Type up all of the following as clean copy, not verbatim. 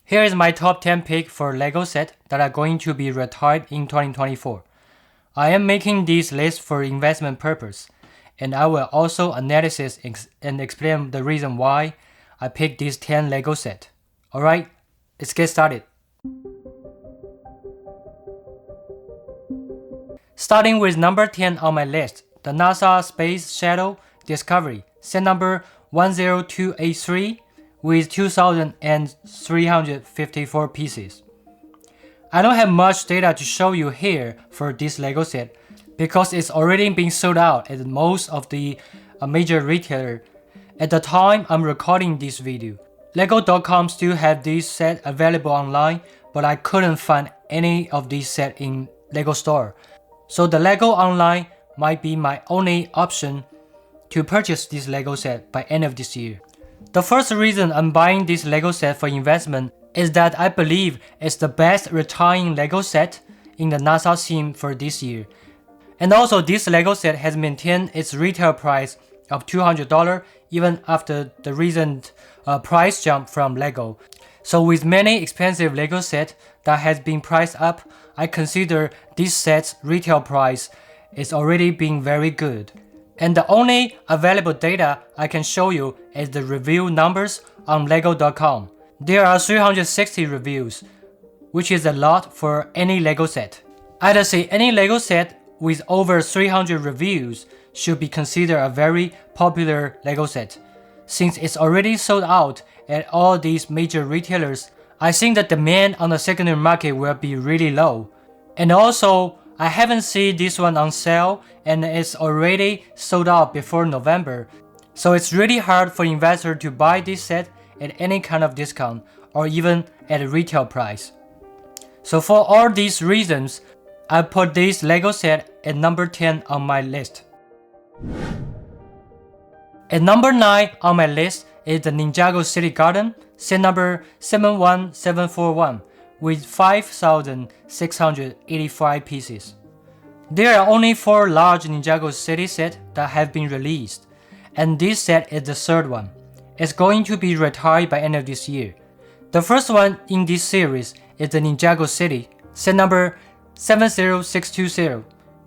Here is my top 10 pick for LEGO set that are going to be retired in 2024. I am making this list for investment purpose, and I will also analysis and explain the reason why I picked these 10 LEGO set. Alright, let's get started. Starting with number 10 on my list, the NASA Space Shuttle Discovery, set number 10283 with 2,354 pieces. I don't have much data to show you here for this LEGO set because it's already been sold out at most of the major retailer at the time I'm recording this video. Lego.com still have this set available online, but I couldn't find any of these set in LEGO store. So the LEGO online might be my only option to purchase this LEGO set by end of this year. The first reason I'm buying this LEGO set for investment is that I believe it's the best retiring LEGO set in the NASA theme for this year. And also this LEGO set has maintained its retail price of $200 even after the recent price jump from LEGO. So with many expensive LEGO sets that has been priced up, I consider this set's retail price is already being very good. And the only available data I can show you is the review numbers on Lego.com. There are 360 reviews, which is a lot for any LEGO set. I'd say any LEGO set with over 300 reviews should be considered a very popular LEGO set. Since it's already sold out at all these major retailers, I think the demand on the secondary market will be really low. And also, I haven't seen this one on sale and it's already sold out before November. So it's really hard for investors to buy this set at any kind of discount or even at a retail price. So for all these reasons, I put this LEGO set at number 10 on my list. At number 9 on my list is the Ninjago City Garden, set number 71741 with 5,685 pieces. There are only 4 large Ninjago City sets that have been released, and this set is the third one. It's going to be retired by end of this year. The first one in this series is the Ninjago City, set number 70620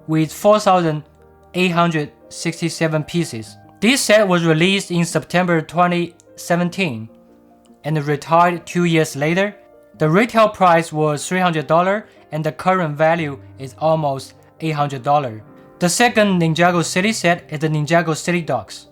with 4,867 pieces. This set was released in September 2017 and retired 2 years later. The retail price was $300 and the current value is almost $800. The second Ninjago City set is the Ninjago City Docks,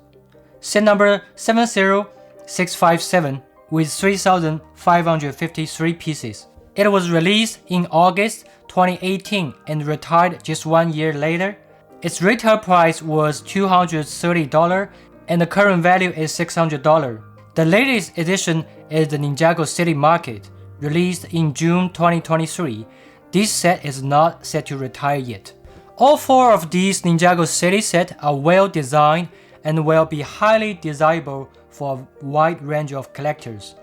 set number 70657 with 3,553 pieces. It was released in August 2018 and retired just 1 year later. Its retail price was $230 and the current value is $600. The latest edition is the Ninjago City Market, released in June 2023. This set is not set to retire yet. All 4 of these Ninjago City sets are well designed and will be highly desirable for a wide range of collectors.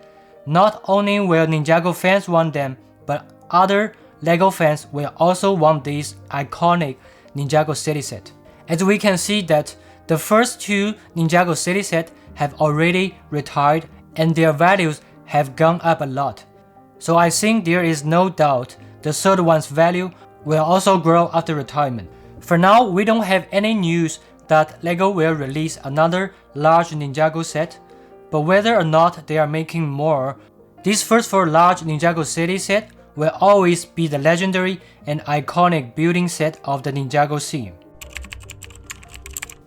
Not only will Ninjago fans want them, but other LEGO fans will also want this iconic Ninjago City set. As we can see that the first 2 Ninjago City sets have already retired and their values have gone up a lot. So I think there is no doubt the third one's value will also grow after retirement. For now, we don't have any news that LEGO will release another large Ninjago set, but whether or not they are making more, these first 4 large Ninjago City set will always be the legendary and iconic building set of the Ninjago theme.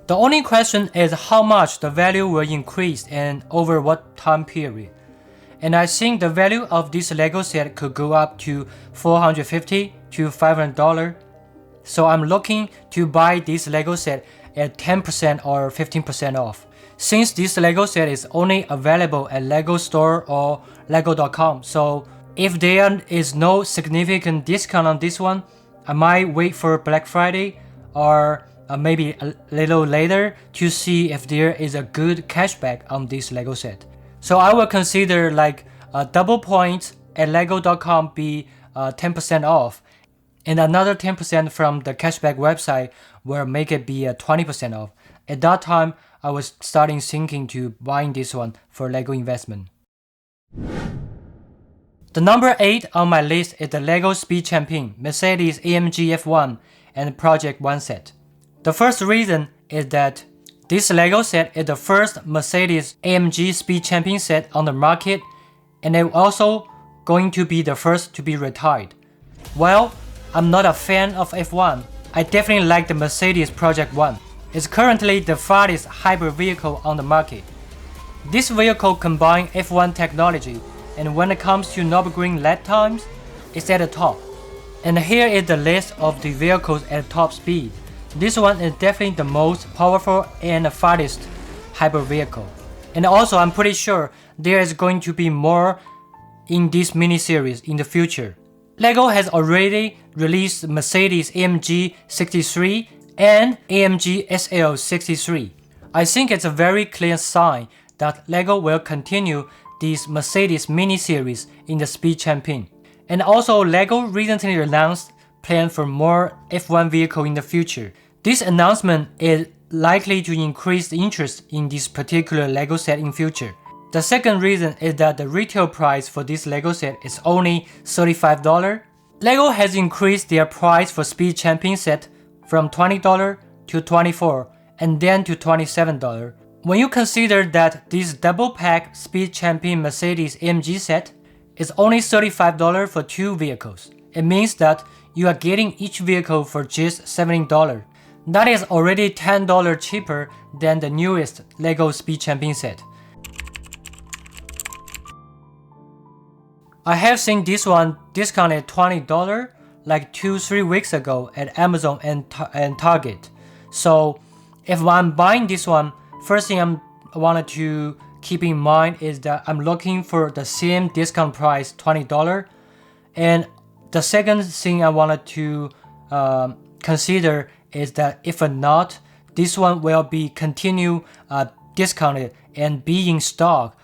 The only question is how much the value will increase and over what time period. And I think the value of this LEGO set could go up to $450 to $500. So I'm looking to buy this LEGO set at 10% or 15% off. Since this LEGO set is only available at LEGO store or Lego.com, so if there is no significant discount on this one, I might wait for Black Friday or maybe a little later to see if there is a good cashback on this LEGO set. So I will consider like a double point at Lego.com be 10% off, and another 10% from the cashback website will make it be 20% off. At that time, I was starting thinking to buying this one for LEGO investment. The number 8 on my list is the LEGO Speed Champion, Mercedes-AMG F1 and Project 1 set. The first reason is that this LEGO set is the first Mercedes-AMG Speed Champion set on the market, and it's also going to be the first to be retired. While I'm not a fan of F1, I definitely like the Mercedes Project 1. It's currently the fastest hybrid vehicle on the market. This vehicle combines F1 technology, and when it comes to Nürburgring lap times, it's at the top. And here is the list of the vehicles at top speed. This one is definitely the most powerful and the fastest hybrid vehicle. And also I'm pretty sure there is going to be more in this mini-series in the future. LEGO has already released Mercedes-AMG 63 and AMG SL 63. I think it's a very clear sign that LEGO will continue this Mercedes mini-series in the Speed Champion. And also LEGO recently announced plans for more F1 vehicle in the future. This announcement is likely to increase the interest in this particular LEGO set in future. The second reason is that the retail price for this LEGO set is only $35. LEGO has increased their price for Speed Champion set from $20 to $24 and then to $27. When you consider that this double pack Speed Champion Mercedes-AMG set is only $35 for 2 vehicles, it means that you are getting each vehicle for just $17. That is already $10 cheaper than the newest LEGO Speed Champion set. I have seen this one discounted $20 like 2-3 weeks ago at Amazon and Target. So if I'm buying this one, first thing I wanted to keep in mind is that I'm looking for the same discount price, $20. And the second thing I wanted to consider is that if not, this one will be continue discounted and be in stock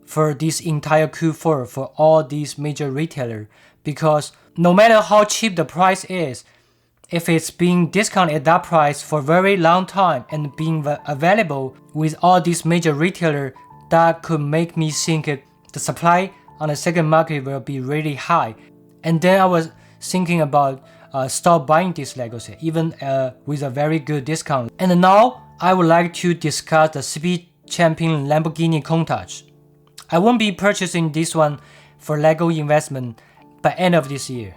for this entire Q4 for all these major retailers, because no matter how cheap the price is, if it's being discounted at that price for a very long time and being available with all these major retailers, that could make me think the supply on the second market will be really high. And then I was thinking about stop buying this LEGO set, even with a very good discount. And now I would like to discuss the Speed Champion Lamborghini Countach. I won't be purchasing this one for LEGO investment by end of this year.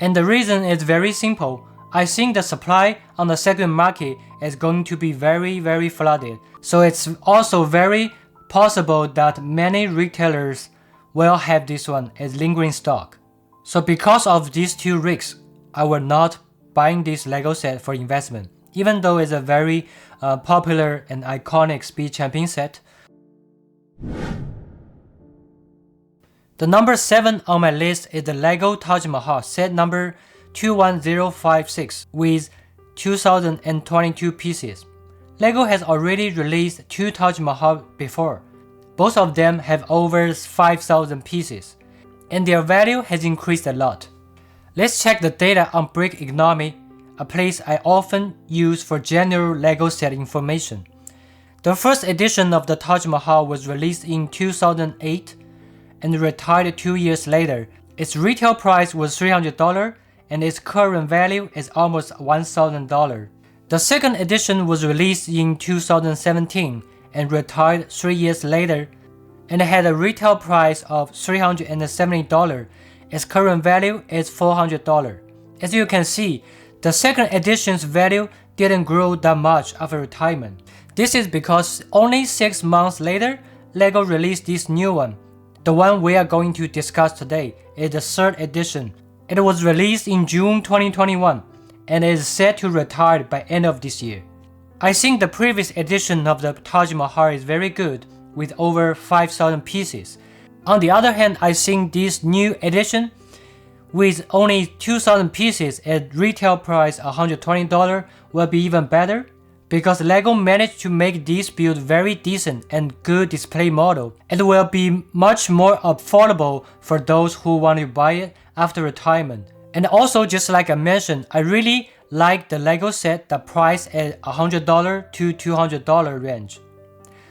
And the reason is very simple. I think the supply on the second market is going to be very flooded. So it's also very possible that many retailers will have this one as lingering stock. So because of these 2 risks, I will not buying this LEGO set for investment, even though it's a very popular and iconic Speed Champion set. The number 7 on my list is the LEGO Taj Mahal set number 21056 with 2022 pieces. LEGO has already released 2 Taj Mahal before. Both of them have over 5,000 pieces, and their value has increased a lot. Let's check the data on Brick Economy, a place I often use for general LEGO set information. The first edition of the Taj Mahal was released in 2008 and retired 2 years later. Its retail price was $300 and its current value is almost $1,000. The second edition was released in 2017 and retired 3 years later and had a retail price of $370. Its current value is $400. As you can see, the second edition's value didn't grow that much after retirement. This is because only 6 months later, LEGO released this new one. The one we are going to discuss today is the third edition. It was released in June 2021 and is set to retire by end of this year. I think the previous edition of the Taj Mahal is very good with over 5,000 pieces. On the other hand, I think this new edition with only 2,000 pieces at retail price $120 will be even better, because LEGO managed to make this build very decent and good display model. It will be much more affordable for those who want to buy it after retirement. And also, just like I mentioned, I really like the LEGO set that price at $100 to $200 range.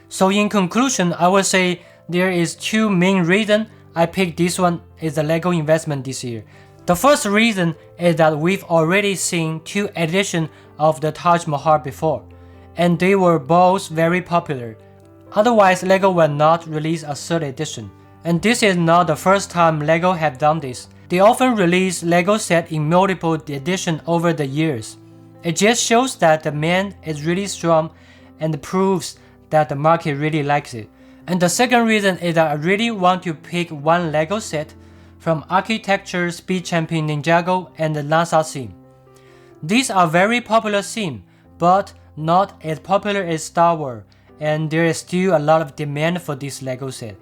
So in conclusion, I would say there is 2 main reasons I picked this one as a LEGO investment this year. The first reason is that we've already seen 2 editions of the Taj Mahal before, and they were both very popular. Otherwise, LEGO will not release a 3rd edition. And this is not the first time LEGO have done this. They often release LEGO set in multiple editions over the years. It just shows that the demand is really strong and proves that the market really likes it. And the second reason is that I really want to pick one LEGO set from Architecture, Speed Champion Ninjago, and the NASA theme. These are very popular themes, but not as popular as Star Wars, and there is still a lot of demand for this LEGO set.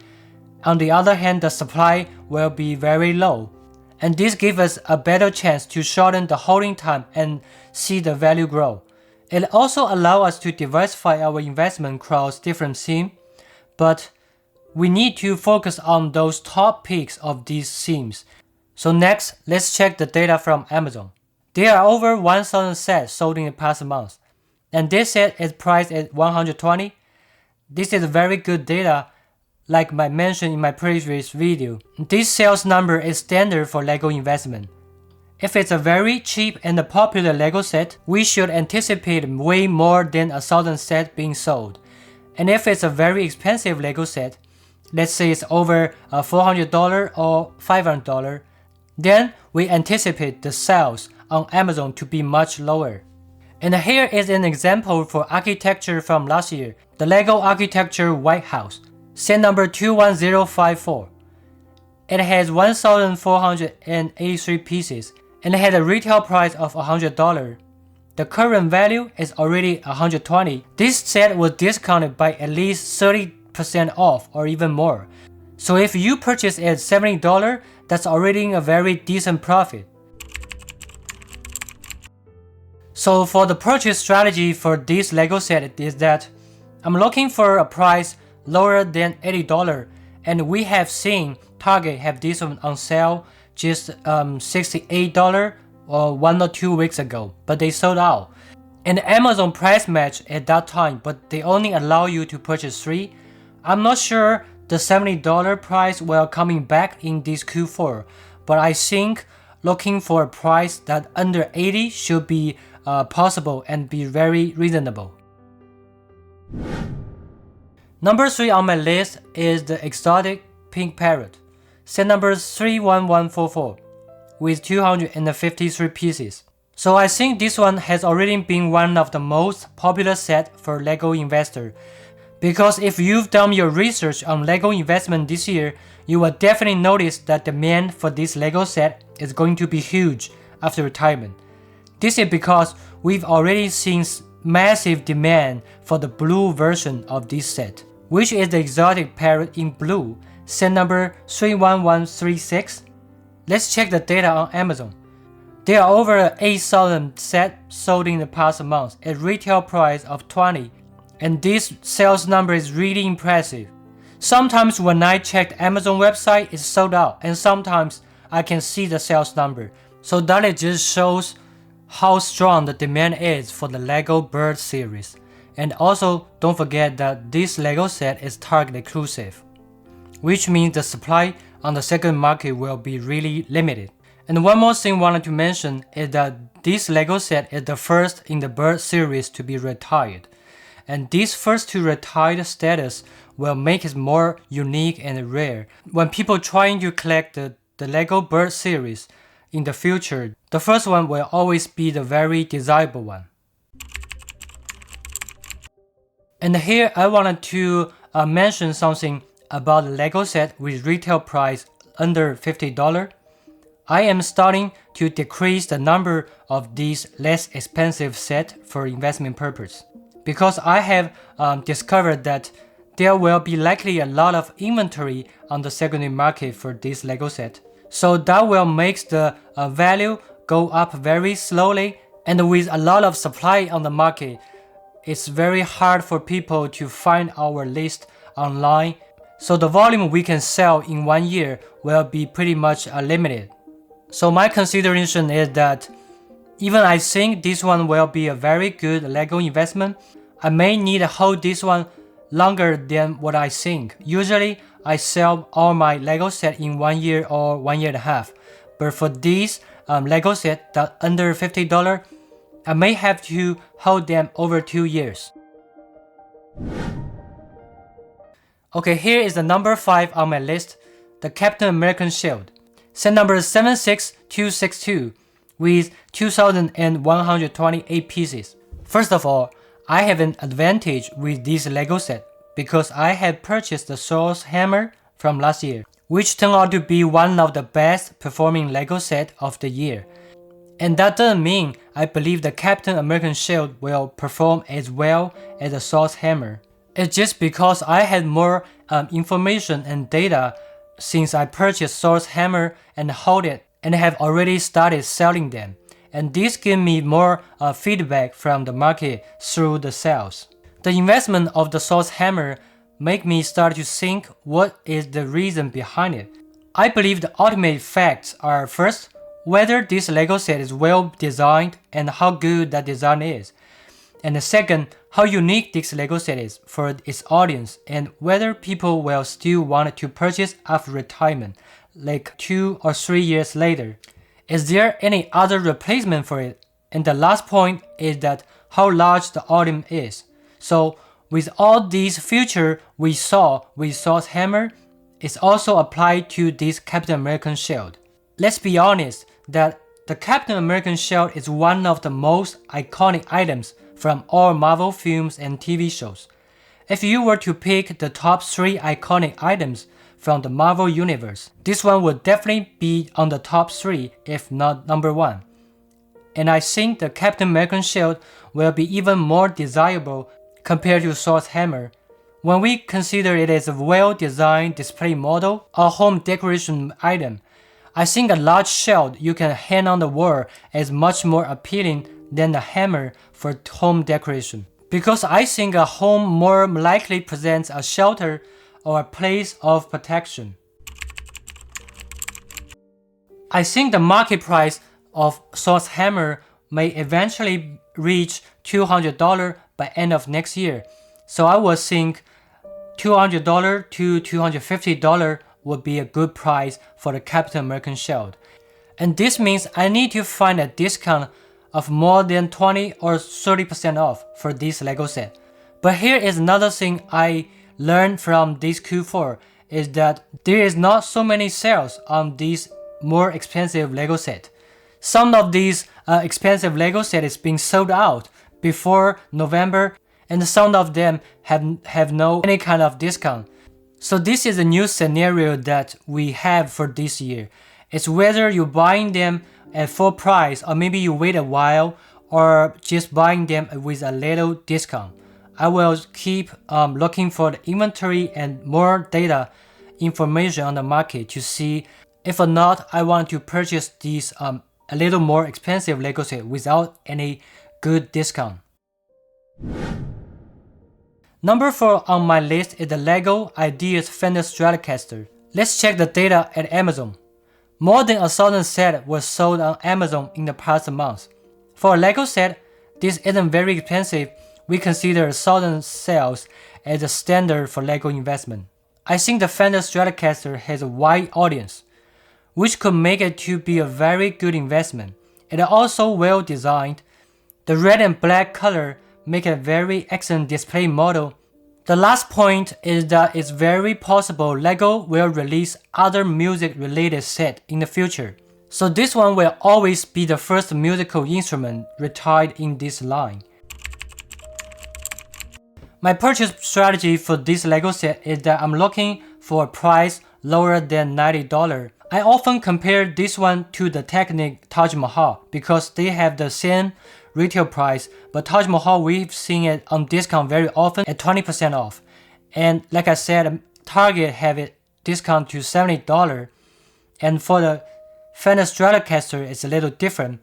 On the other hand, the supply will be very low, and this gives us a better chance to shorten the holding time and see the value grow. It also allows us to diversify our investment across different themes, but we need to focus on those top picks of these themes. So next, let's check the data from Amazon. There are over 1,000 sets sold in the past month, and this set is priced at $120. This is very good data, like I mentioned in my previous video. This sales number is standard for LEGO investment. If it's a very cheap and a popular LEGO set, we should anticipate way more than 1,000 sets being sold. And if it's a very expensive LEGO set, let's say it's over $400 or $500, then we anticipate the sales on Amazon to be much lower. And here is an example for architecture from last year, the LEGO Architecture White House, set number 21054. It has 1,483 pieces and it had a retail price of $100. The current value is already $120. This set was discounted by at least 30% off or even more. So if you purchase at $70, that's already a very decent profit. So for the purchase strategy for this LEGO set is that I'm looking for a price lower than $80, and we have seen Target have this one on sale just $68 or 1 or 2 weeks ago, but they sold out. And Amazon price match at that time, but they only allow you to purchase 3. I'm not sure the $70 price will coming back in this Q4, but I think looking for a price that under 80 should be possible and be very reasonable. Number 3 on my list is the exotic pink Parrot, set number 31144 with 253 pieces. So I think this one has already been one of the most popular sets for LEGO investor, because if you've done your research on LEGO investment this year, you will definitely notice that demand for this LEGO set is going to be huge after retirement. This is because we've already seen massive demand for the blue version of this set, which is the exotic Parrot in blue, set number 31136. Let's check the data on Amazon. There are over 8,000 sets sold in the past month at retail price of $20, and this sales number is really impressive. Sometimes when I check the Amazon website, it's sold out, and sometimes I can see the sales number. So that just shows how strong the demand is for the LEGO Bird series. And also, don't forget that this LEGO set is Target exclusive, which means the supply on the second market will be really limited. And one more thing I wanted to mention is that this LEGO set is the first in the Bird series to be retired. And this first to retired status will make it more unique and rare. When people trying to collect the LEGO Bird series in the future, the first one will always be the very desirable one. And here I wanted to mention something about the LEGO set with retail price under $50. I am starting to decrease the number of these less expensive sets for investment purpose, because I have discovered that there will be likely a lot of inventory on the secondary market for this LEGO set. So that will make the value go up very slowly, and with a lot of supply on the market, it's very hard for people to find our list online. So the volume we can sell in 1 year will be pretty much limited. So my consideration is that even I think this one will be a very good LEGO investment, I may need to hold this one longer than what I think. Usually I sell all my Lego set in 1 year or 1 year and a half. But for these Lego set that under $50, I may have to hold them over 2 years. Okay, here is the number 5 on my list, the Captain American Shield. Set number 76262 with 2,128 pieces. First of all, I have an advantage with this Lego set because I had purchased the Thor's hammer from last year, which turned out to be one of the best performing Lego set of the year. And that doesn't mean I believe the Captain American Shield will perform as well as the Thor's hammer. It's just because I had more information and data since I purchased Thor's hammer and hold it and have already started selling them. And this gave me more feedback from the market through the sales. The investment of the Thor's hammer make me start to think what is the reason behind it. I believe the ultimate facts are first, whether this Lego set is well designed and how good that design is. And the second, how unique this Lego set is for its audience and whether people will still want to purchase after retirement, like 2 or 3 years later. Is there any other replacement for it? And the last point is that how large the audience is. So with all these features we saw with Thor's hammer, it's also applied to this Captain American Shield. Let's be honest that the Captain American Shield is one of the most iconic items from all Marvel films and TV shows. If you were to pick the top 3 iconic items from the Marvel universe, this one would definitely be on the top 3 if not number 1. And I think the Captain American Shield will be even more desirable compared to Thor's hammer. When we consider it as a well-designed display model or home decoration item, I think a large shield you can hang on the wall is much more appealing than the hammer for home decoration. Because I think a home more likely presents a shelter or a place of protection. I think the market price of Thor's hammer may eventually reach $200 by end of next year. So I would think $200 to $250 would be a good price for the Captain American Shield. And this means I need to find a discount of more than 20 or 30% off for this Lego set. But here is another thing I learned from this Q4 is that there is not so many sales on these more expensive Lego set. Some of these expensive Lego set is being sold out before November, and some of them have no any kind of discount. So this is a new scenario that we have for this year. It's whether you're buying them at full price or maybe you wait a while or just buying them with a little discount. I will keep looking for the inventory and more data information on the market to see if or not I want to purchase these a little more expensive Lego set without any good discount. Number 4 on my list is the LEGO Ideas Fender Stratocaster. Let's check the data at Amazon. More than 1,000 sets were sold on Amazon in the past month. For a Lego set, this isn't very expensive. We consider 1,000 sales as a standard for Lego investment. I think the Fender Stratocaster has a wide audience, which could make it to be a very good investment. It is also well designed. The red and black color make it a very excellent display model. The last point is that it's very possible LEGO will release other music related set in the future. So this one will always be the first musical instrument retired in this line. My purchase strategy for this LEGO set is that I'm looking for a price lower than $90. I often compare this one to the Technic Taj Mahal because they have the same retail price, but Taj Mahal we've seen it on discount very often at 20% off. And like I said, Target have it discount to $70. And for the Fender Stratocaster it's a little different.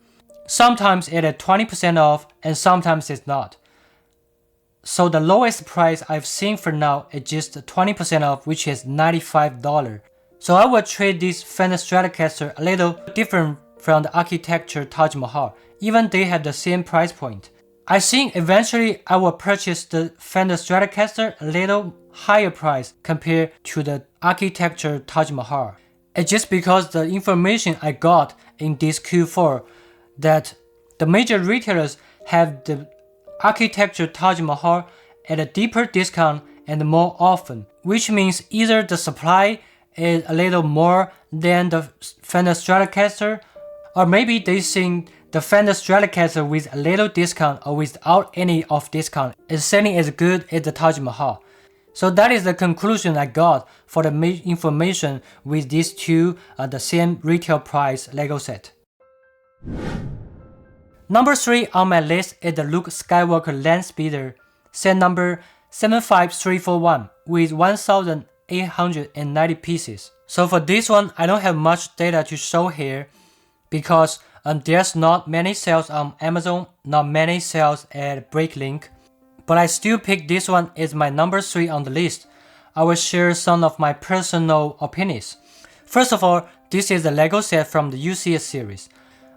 Sometimes it's at 20% off and sometimes it's not. So the lowest price I've seen for now is just 20% off, which is $95. So I will trade this Fender Stratocaster a little different from the architecture Taj Mahal, even they have the same price point. I think eventually I will purchase the Fender Stratocaster a little higher price compared to the architecture Taj Mahal. It's just because the information I got in this Q4 that the major retailers have the architecture Taj Mahal at a deeper discount and more often, which means either the supply is a little more than the Fender Stratocaster, or maybe they think the Fender Stratocaster with a little discount or without any of discount is selling as good as the Taj Mahal. So that is the conclusion I got for the information with these two the same retail price Lego set. Number 3 on my list is the Luke Skywalker Landspeeder set number 75341 with 1,890 pieces. So for this one, I don't have much data to show here because there's not many sales on Amazon, not many sales at Breaklink. But I still pick this one as my number 3 on the list. I will share some of my personal opinions. First of all, this is a Lego set from the UCS series.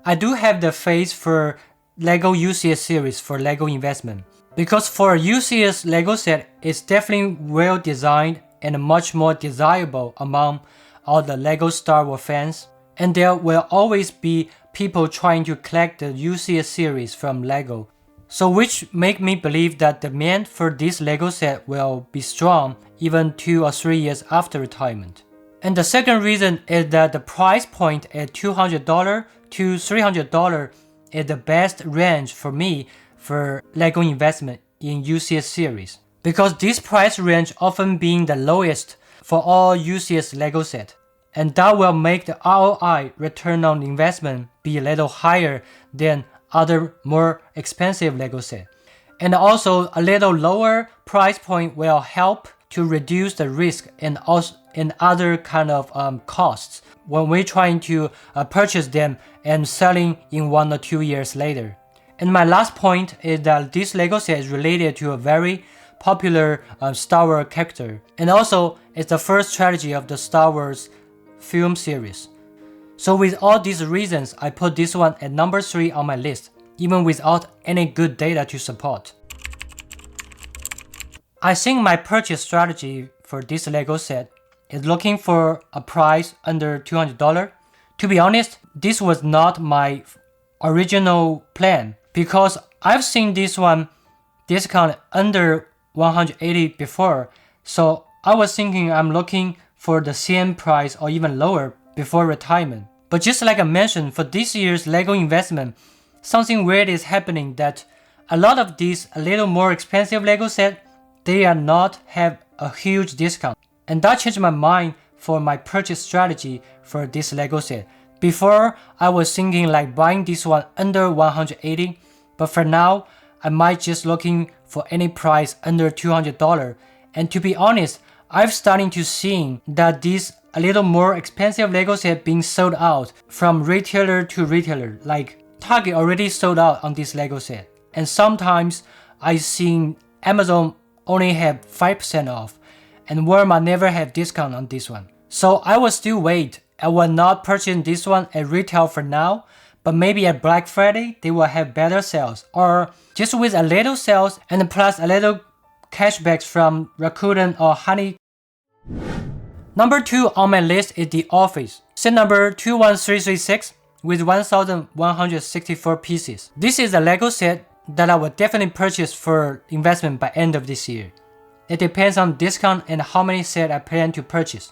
I do have the face for Lego UCS series for Lego investment. Because for a UCS Lego set, it's definitely well designed and much more desirable among all the Lego Star Wars fans. And there will always be people trying to collect the UCS series from Lego. So which make me believe that demand for this Lego set will be strong even 2 or 3 years after retirement. And the second reason is that the price point at $200 to $300 is the best range for me for Lego investment in UCS series. Because this price range often being the lowest for all UCS Lego set. And that will make the ROI return on investment be a little higher than other more expensive Lego set. And also a little lower price point will help to reduce the risk and also in other kind of costs when we're trying to purchase them and selling in 1 or 2 years later. And my last point is that this Lego set is related to a very popular Star Wars character, and also it's the first trilogy of the Star Wars film series. So with all these reasons, I put this one at number 3 on my list, even without any good data to support. I think my purchase strategy for this Lego set is looking for a price under $200. To be honest, this was not my original plan because I've seen this one discount under $180 before, so I was thinking I'm looking for the same price or even lower before retirement. But just like I mentioned, for this year's Lego investment, something weird is happening that a lot of these a little more expensive Lego set, they are not have a huge discount. And that changed my mind for my purchase strategy for this Lego set. Before, I was thinking like buying this one under $180, but for now, I might just looking for any price under $200. And to be honest, I've starting to see that these a little more expensive Lego set being sold out from retailer to retailer. Like Target already sold out on this Lego set. And sometimes I seen Amazon only have 5% off and Walmart never have discount on this one. So I will still wait. I will not purchase this one at retail for now, but maybe at Black Friday they will have better sales, or just with a little sales and plus a little cashbacks from Rakuten or Honey. Number 2 on my list is The Office, set number 21336 with 1,164 pieces. This is a Lego set that I will definitely purchase for investment by end of this year. It depends on discount and how many sets I plan to purchase.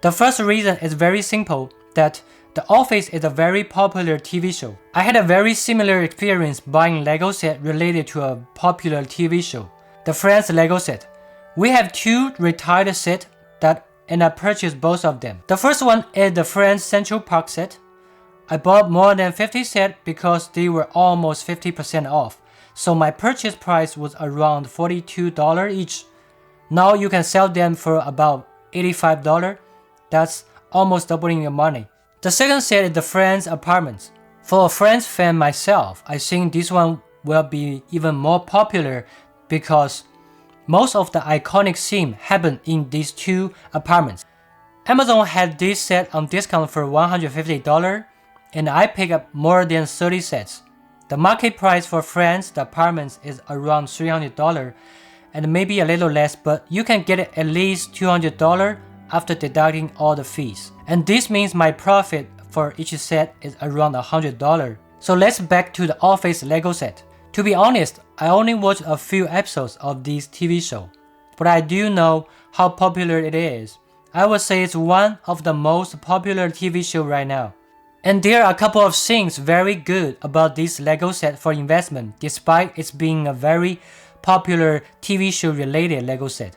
The first reason is very simple, that The Office is a very popular TV show. I had a very similar experience buying Lego set related to a popular TV show, the Friends Lego set. We have 2 retired sets and I purchased both of them. The first one is the Friends Central Park set. I bought more than 50 sets because they were almost 50% off. So my purchase price was around $42 each. Now you can sell them for about $85. That's almost doubling your money. The second set is the Friends Apartments. For a Friends fan myself, I think this one will be even more popular because most of the iconic theme happened in these 2 apartments. Amazon had this set on discount for $150 and I picked up more than 30 sets. The market price for France, the apartments, is around $300 and maybe a little less, but you can get it at least $200 after deducting all the fees. And this means my profit for each set is around $100. So let's back to the office Lego set. To be honest, I only watched a few episodes of this TV show, but I do know how popular it is. I would say it's one of the most popular TV show right now. And there are a couple of things very good about this Lego set for investment, despite it being a very popular TV show related Lego set.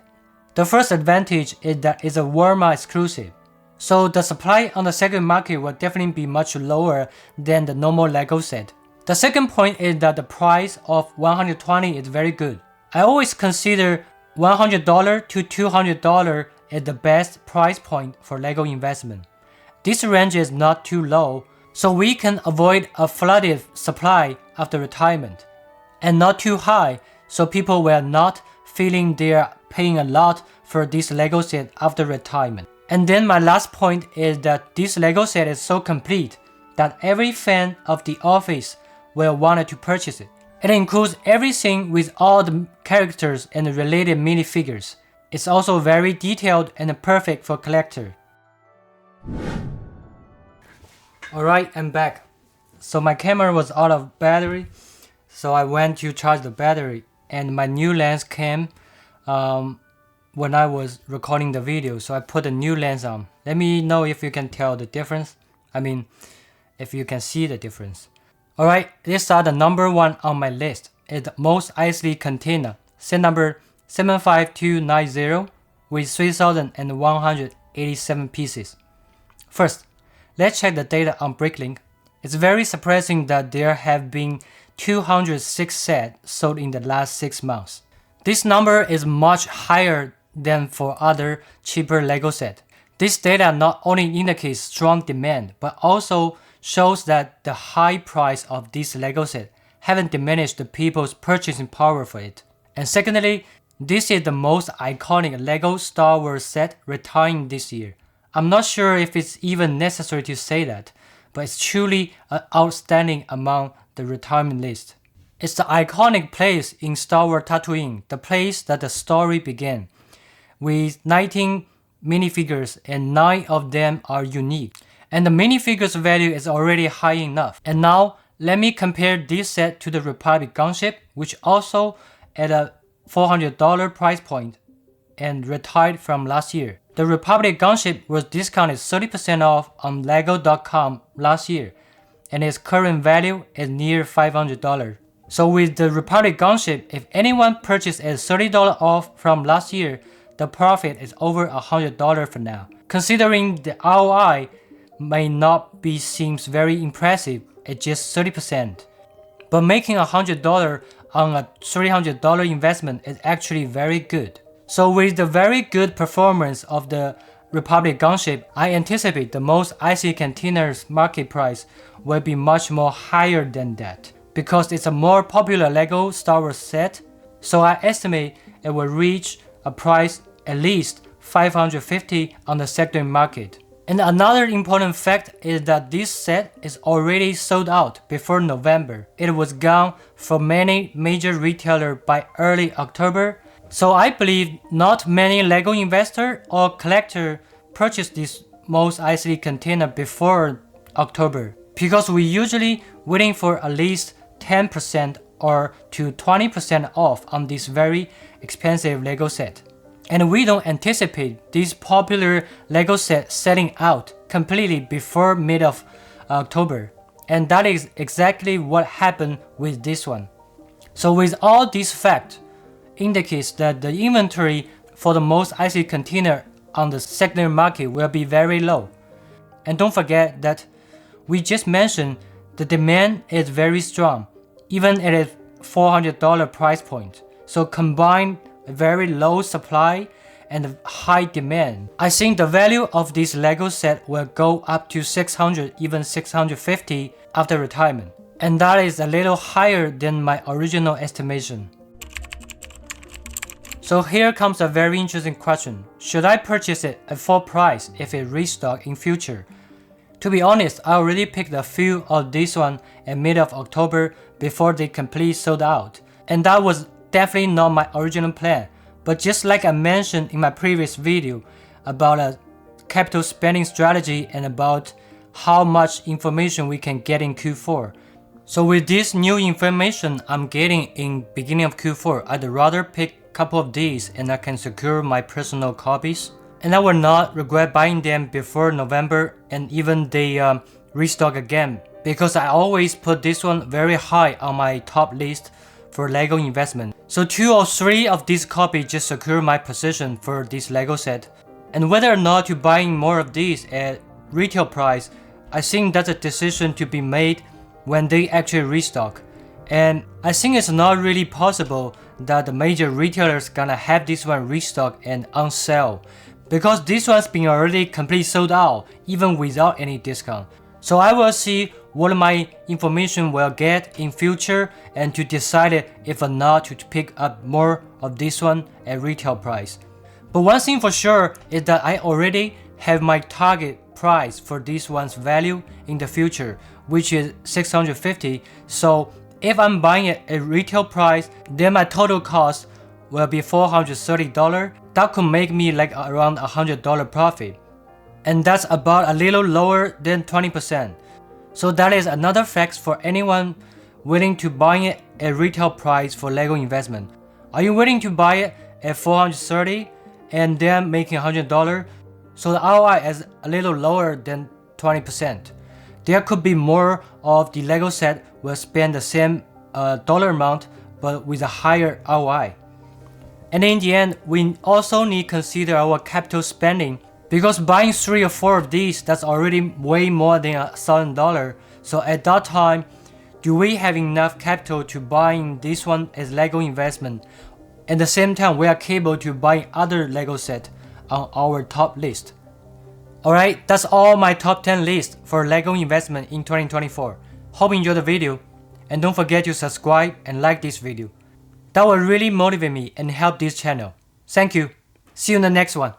The first advantage is that it's a Walmart exclusive, so the supply on the second market will definitely be much lower than the normal Lego set. The second point is that the price of $120 is very good. I always consider $100 to $200 is the best price point for Lego investment. This range is not too low, so we can avoid a flooded supply after retirement, and not too high, so people will not feeling they're paying a lot for this Lego set after retirement. And then my last point is that this Lego set is so complete that every fan of The Office will want to purchase it. It includes everything with all the characters and related minifigures. It's also very detailed and perfect for collector. Alright, I'm back. So my camera was out of battery, so I went to charge the battery, and my new lens came when I was recording the video, so I put a new lens on. Let me know if you can tell the difference. I mean, if you can see the difference. Alright, these are the number one on my list. It's the Mos Eisley Cantina, set number 75290 with 3,187 pieces. First, let's check the data on Bricklink. It's very surprising that there have been 206 sets sold in the last 6 months. This number is much higher than for other cheaper Lego sets. This data not only indicates strong demand, but also shows that the high price of this Lego set haven't diminished the people's purchasing power for it. And secondly, this is the most iconic Lego Star Wars set retiring this year. I'm not sure if it's even necessary to say that, but it's truly outstanding among the retirement list. It's the iconic place in Star Wars Tatooine, the place that the story began, with 19 minifigures and 9 of them are unique. And the minifigures value is already high enough. And now, let me compare this set to the Republic gunship, which also at a $400 price point and retired from last year. The Republic gunship was discounted 30% off on Lego.com last year, and its current value is near $500. So with the Republic gunship, if anyone purchased at $30 off from last year, the profit is over $100 for now. Considering the ROI may not be seems very impressive at just 30%. But making $100 on a $300 investment is actually very good. So with the very good performance of the Republic gunship, I anticipate the Mos Eisley Cantina's market price will be much more higher than that, because it's a more popular Lego Star Wars set, so I estimate it will reach a price at least $550 on the secondary market. And another important fact is that this set is already sold out before November. It was gone for many major retailers by early October. So I believe not many Lego investor or collector purchased this Mos Eisley Cantina before October, because we usually waiting for at least 10% or to 20% off on this very expensive Lego set. And we don't anticipate this popular Lego set selling out completely before mid of October. And that is exactly what happened with this one. So with all these facts, indicates that the inventory for the Mos Eisley Cantina on the secondary market will be very low. And don't forget that we just mentioned the demand is very strong, even at a $400 price point. So combine a very low supply and high demand, I think the value of this Lego set will go up to $600, even $650 after retirement. And that is a little higher than my original estimation. So here comes a very interesting question. Should I purchase it at full price if it restocks in future? To be honest, I already picked a few of this one at mid of October before they completely sold out. And that was definitely not my original plan. But just like I mentioned in my previous video about a capital spending strategy and about how much information we can get in Q4. So with this new information I'm getting in beginning of Q4, I'd rather pick a couple of these and I can secure my personal copies. And I will not regret buying them before November and even they restock again, because I always put this one very high on my top list for LEGO investment. So 2 or 3 of these copies just secure my position for this LEGO set. And whether or not to buying more of these at retail price, I think that's a decision to be made when they actually restock. And I think it's not really possible that the major retailers gonna have this one restock and on sale, because this one's been already completely sold out even without any discount. So I will see what my information will get in future and to decide if or not to pick up more of this one at retail price. But one thing for sure is that I already have my target price for this one's value in the future, which is $650. So if I'm buying it at retail price, then my total cost will be $430. That could make me like around $100 profit. And that's about a little lower than 20%. So that is another fact for anyone willing to buy it at retail price for LEGO investment. Are you willing to buy it at $430 and then making $100? So the ROI is a little lower than 20%. There could be more of the LEGO set will spend the same dollar amount but with a higher ROI. And in the end, we also need to consider our capital spending, because buying 3 or 4 of these, that's already way more than $1,000. So at that time, do we have enough capital to buying this one as LEGO investment? At the same time, we are capable to buy other LEGO set on our top list. Alright, that's all my top 10 list for LEGO investment in 2024. Hope you enjoyed the video, and don't forget to subscribe and like this video. That will really motivate me and help this channel. Thank you. See you in the next one.